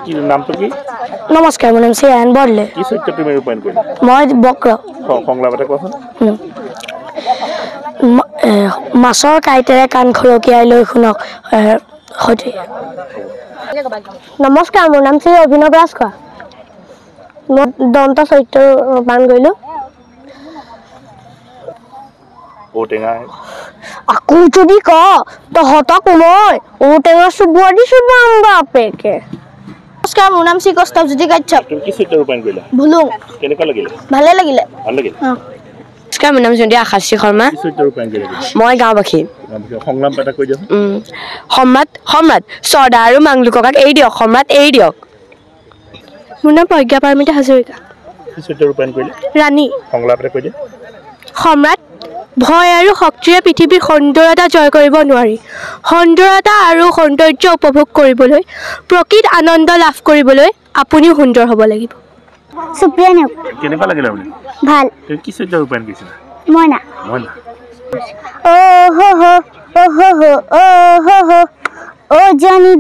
কি নামটো কি? নমস্কাৰ, মোৰ নাম শ্ৰীয়ান বৰদলৈ। কি চৰিত্ৰ তুমি ৰূপায়ণ কৰিলা? মই বক্ৰ। সংলাপ এটা কোৱাচোন। মাছৰ কাঁইটেৰে কাণ খৰকিয়াই লৈ শুনক সৈতে। নমস্কাৰ, মোৰ নাম শ্ৰী অভিনৱ ৰাজখোৱা। মই দন্ত চৰিত্ৰ ৰূপায়ণ কৰিলোঁ। ঔটেঙা আকৌ যদি ক তহঁতক মই ঔটেঙা চুবুৱা দিছোঁ বাপেকে। নমস্কাৰ, মোৰ নাম শ্ৰী কষ্টজ্যোতি কাশ্যপ। তুমি কি চৰিত্ৰ ৰূপায়ণ কৰিলা? ভুলুং। কেনেকুৱা লাগিলে? ভালে লাগিলে। ভাল লাগিল। নমস্কাৰ, মোৰ নাম জয়ন্তী আশাশ্ৰী শৰ্মা। কি চৰিত্ৰ ৰূপায়ণ কৰিলা? মই গাঁওবাসী। সংলাপ এটা কৈ দিয়ক। সম্ৰাট সম্ৰাট চৰ্দা আৰু মাংলু ককাক এৰি দিয়ক, সম্ৰাট এৰি দিয়ক। মোৰ নাম প্ৰজ্ঞা পাৰ্মিতা হাজৰিকা। কি চৰিত্ৰ ৰূপায়ণ কৰিলে? ৰাণী। সংলাপ এটা কৈ দিয়ক। সম্ৰাট ভয় আৰু শক্তিৰে পৃথিৱীৰ সৌন্দৰ্যতা জয় কৰিব নোৱাৰি। সৌন্দৰ্যতা আৰু সৌন্দৰ্য উপভোগ কৰিবলৈ, প্ৰকৃত আনন্দ লাভ কৰিবলৈ আপুনিও সুন্দৰ হ'ব লাগিব। সুপ্ৰিয়া নেওগ। কেনেকুৱা লাগিলে আপুনি? ভাল। তুমি কি চৰিত্ৰ ৰূপায়ণ কৰিছিলা? মইনা। মইনা। Oh Johnny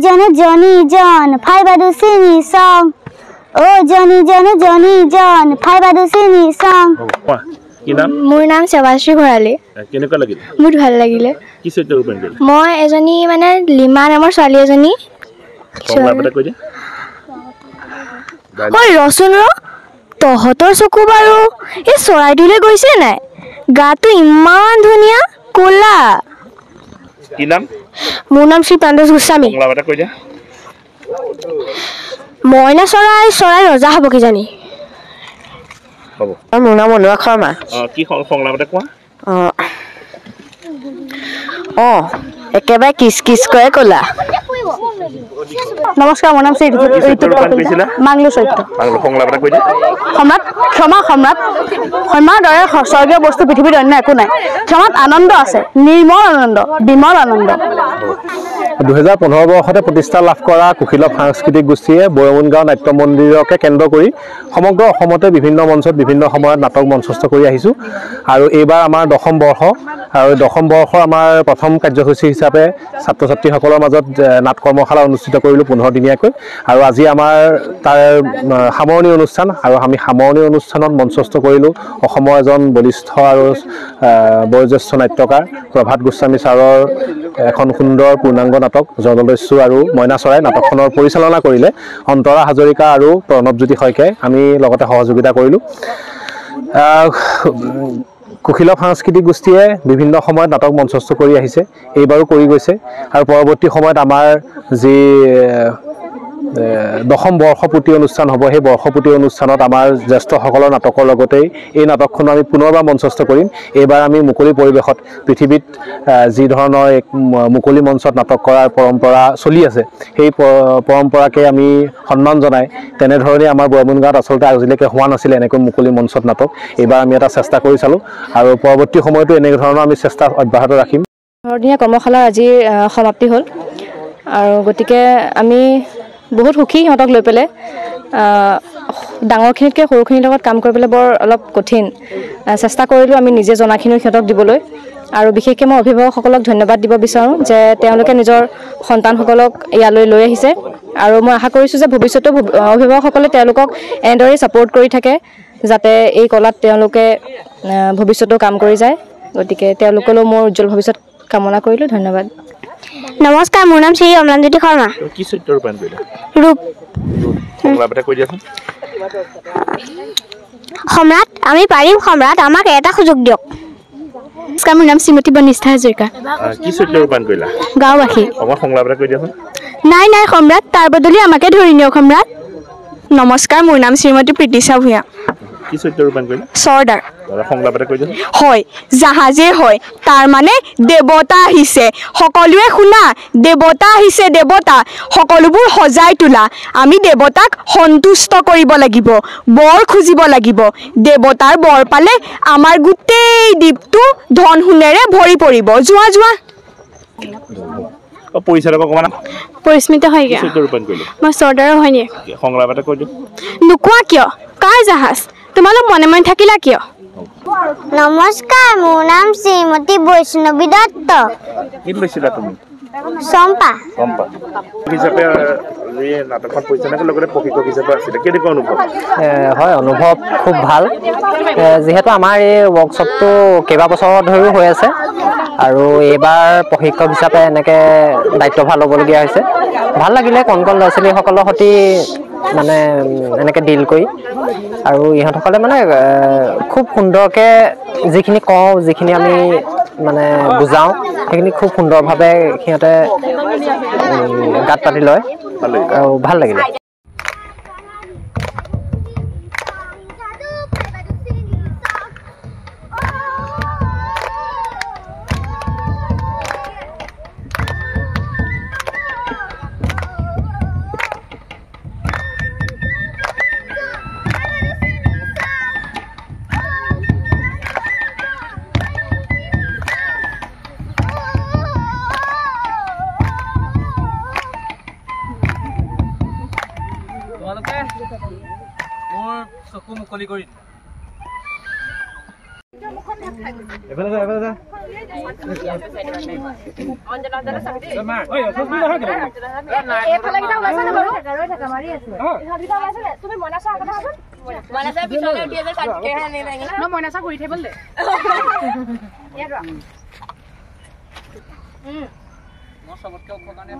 John, 5 by the sing song. Oh Johnny John, 5 by the sing song. কি নাম? মোৰ নাম সেৱাশ্ৰী ভৰালী। কেনেকুৱা লাগিলে? বহুত ভাল লাগিলে। কি চৰিত্ৰ ৰূপায়ণ কৰিলে? মই এজনী মানে লিমা নামৰ ছোৱালী এজনী। সংলাপ এটা কৈ দিয়া। ঐ ৰচোন ৰ, তহঁতৰ চকু বাৰু এই চৰাইটোলৈ গৈছে নাই? গাটো ইমান ধুনীয়া, ক'লা। কি নাম? মোৰ নাম শ্ৰী প্ৰাণেশ গোস্বামী। সংলাপ এটা কৈ দিয়া। মইনা চৰাই ৰজা হ'ব কিজানি। হ'ব। মোৰ নাম অনুৰাগ শৰ্মা। কি সংলাপ এটা কোৱা। একেবাৰে কিচ কিচ কৰে ক'লা। নমস্কাৰ, মোৰ নাম শ্ৰী মাংলু চৰিত্ৰ। সংলাপ এটা কৈ দিয়া। সম্ৰাট ক্ষমা সম্ৰাট। ক্ষমাৰ দৰে স্বৰ্গীয় বস্তু পৃথিৱীত অন্য একো নাই। ক্ষমাত আনন্দ আছে, নিৰ্মল আনন্দ, বিমল আনন্দ। 2015 বৰ্ষতে প্ৰতিষ্ঠা লাভ কৰা কুশীলৱ সাংস্কৃতিক গোষ্ঠীয়ে বৰমুণ গাঁও নাট্য মন্দিৰকে কেন্দ্ৰ কৰি সমগ্ৰ অসমতে বিভিন্ন মঞ্চত বিভিন্ন সময়ত নাটক মঞ্চস্থ কৰি আহিছোঁ। আৰু এইবাৰ আমাৰ 10ম বৰ্ষ, আৰু 10ম বৰ্ষৰ আমাৰ প্ৰথম কাৰ্যসূচী হিচাপে ছাত্ৰ ছাত্ৰীসকলৰ মাজত নাট কৰ্মশালা অনুষ্ঠিত কৰিলোঁ 15 দিনীয়াকৈ। আৰু আজি আমাৰ তাৰ সামৰণি অনুষ্ঠান, আৰু আমি সামৰণি অনুষ্ঠানত মঞ্চস্থ কৰিলোঁ অসমৰ এজন বলিষ্ঠ আৰু বয়োজ্যেষ্ঠ নাট্যকাৰ প্ৰভাত গোস্বামী ছাৰৰ এখন সুন্দৰ পূৰ্ণাংগ নাটক জলদস্যু আৰু মইনা চৰাই। নাটকখনৰ পৰিচালনা কৰিলে অন্তৰা হাজৰিকা আৰু প্ৰণৱজ্যোতি শইকীয়াই। আমি লগতে সহযোগিতা কৰিলোঁ। কুশীলৱ সাংস্কৃতিক গোষ্ঠীয়ে বিভিন্ন সময়ত নাটক মঞ্চস্থ কৰি আহিছে, এইবাৰো কৰি গৈছে। আৰু পৰৱৰ্তী সময়ত আমাৰ যি 10ম বৰ্ষপূৰ্তি অনুষ্ঠান হ'ব, সেই বৰ্ষপূৰ্তি অনুষ্ঠানত আমাৰ জ্যেষ্ঠসকলৰ নাটকৰ লগতেই এই নাটকখনো আমি পুনৰবাৰ মঞ্চস্থ কৰিম। এইবাৰ আমি মুকলি পৰিৱেশত, পৃথিৱীত যি ধৰণৰ এক মুকলি মঞ্চত নাটক কৰাৰ পৰম্পৰা চলি আছে, সেই পৰম্পৰাকে আমি সন্মান জনাই তেনেধৰণে আমাৰ বৰমুণ গাঁৱত আচলতে আজিলৈকে হোৱা নাছিলে এনেকৈ মুকলি মঞ্চত নাটক। এইবাৰ আমি এটা চেষ্টা কৰি চালোঁ, আৰু পৰৱৰ্তী সময়তো এনেধৰণৰ আমি চেষ্টা অব্যাহত ৰাখিম। 15 দিনীয়া কৰ্মশালাৰ আজি সমাপ্তি হ'ল, আৰু গতিকে আমি বহুত সুখী সিহঁতক লৈ পেলাই। ডাঙৰখিনিতকৈ সৰুখিনিৰ লগত কাম কৰিবলৈ বৰ অলপ কঠিন। চেষ্টা কৰিলোঁ আমি নিজে জনাখিনিও সিহঁতক দিবলৈ। আৰু বিশেষকৈ মই অভিভাৱকসকলক ধন্যবাদ দিব বিচাৰোঁ যে তেওঁলোকে নিজৰ সন্তানসকলক ইয়ালৈ লৈ আহিছে। আৰু মই আশা কৰিছোঁ যে ভৱিষ্যতেও অভিভাৱকসকলে তেওঁলোকক এনেদৰেই ছাপোৰ্ট কৰি থাকে, যাতে এই কলাত তেওঁলোকে ভৱিষ্যতেও কাম কৰি যায়। গতিকে তেওঁলোকলৈও মোৰ উজ্জ্বল ভৱিষ্যত কামনা কৰিলোঁ। ধন্যবাদ। নমস্কাৰ, মোৰ নাম শ্ৰী অম্লানজ্যোতি শৰ্মা। কি চৰিত্ৰ ৰূপায়ণ কৰিলা? ৰূপ। সংলাপ এটা কৈ দিয়াচোন। সম্ৰাট আমি পাৰিম, সম্ৰাট আমাক এটা সুযোগ দিয়ক। নমস্কাৰ, মোৰ নাম শ্ৰীমতী বনিষ্ঠা হাজৰিকা। কি চৰিত্ৰ ৰূপায়ণ কৰিলা? গাঁওবাসী। অকণমান সংলাপ এটা কৈ দিয়াচোন। নাই সম্ৰাট, তাৰ বদলি আমাকে ধৰি নিয়ক সম্ৰাট। নমস্কাৰ, মোৰ নাম শ্ৰীমতী প্ৰীতিশা ভূঞা। কি চৰিত্ৰ ৰূপায়ণ কৰিলা? চৰ্দাৰ। সংলাপ এটা কৈ দিয়াচোন। হয়, জাহাজে হয়, তাৰ মানে দেৱতা আহিছে। সকলোৱে শুনা, দেৱতা আহিছে, দেৱতা। সকলোবোৰ সজাই তোলা। আমি দেৱতাক সন্তুষ্ট কৰিব লাগিব, বৰ খুজিব লাগিব। দেৱতাৰ বৰ পালে আমাৰ গোটেই দ্বীপটো ধন সোণেৰে ভৰি পৰিব। যোৱা যোৱা। পৰিচালক অকণমান। পৰিস্মিতা শইকীয়া। মই চৰ্দাৰৰ হয় নি? সংলাপ এটা কৈ দিওঁ। নোকোৱা কিয়? কাৰ জাহাজ? তোমালোক মনে মনে থাকিলা কিয়? নমস্কাৰ, মোৰ নাম শ্ৰীমতী বৈষ্ণৱী দত্ত। কি লৈছিলা তুমি? চম্পা চম্পা হিচাপে এই নাটকখন পৰিচালনাৰ লগতে প্ৰশিক্ষক হিচাপে আছিলে কেনেকুৱা অনুভৱ হয় অনুভৱ খুব ভাল যিহেতু আমাৰ এই ৱৰ্কশ্বপটো কেইবাবছৰ ধৰিও হৈ আছে আৰু এইবাৰ প্ৰশিক্ষক হিচাপে এনেকৈ দায়িত্বভাৰ ল'বলগীয়া হৈছে ভাল লাগিলে কণ কণ ল'ৰা ছোৱালীসকলৰ সৈতে মানে এনেকৈ ডিল কৰি আৰু ইহঁতসকলে মানে খুব সুন্দৰকৈ যিখিনি কওঁ যিখিনি আমি মানে বুজাওঁ সেইখিনি খুব সুন্দৰভাৱে সিহঁতে গাত পাতি লয় আৰু ভাল লাগিলে মোৰ চকু মুকলি কৰি মই চবতকে ওখ কাৰণে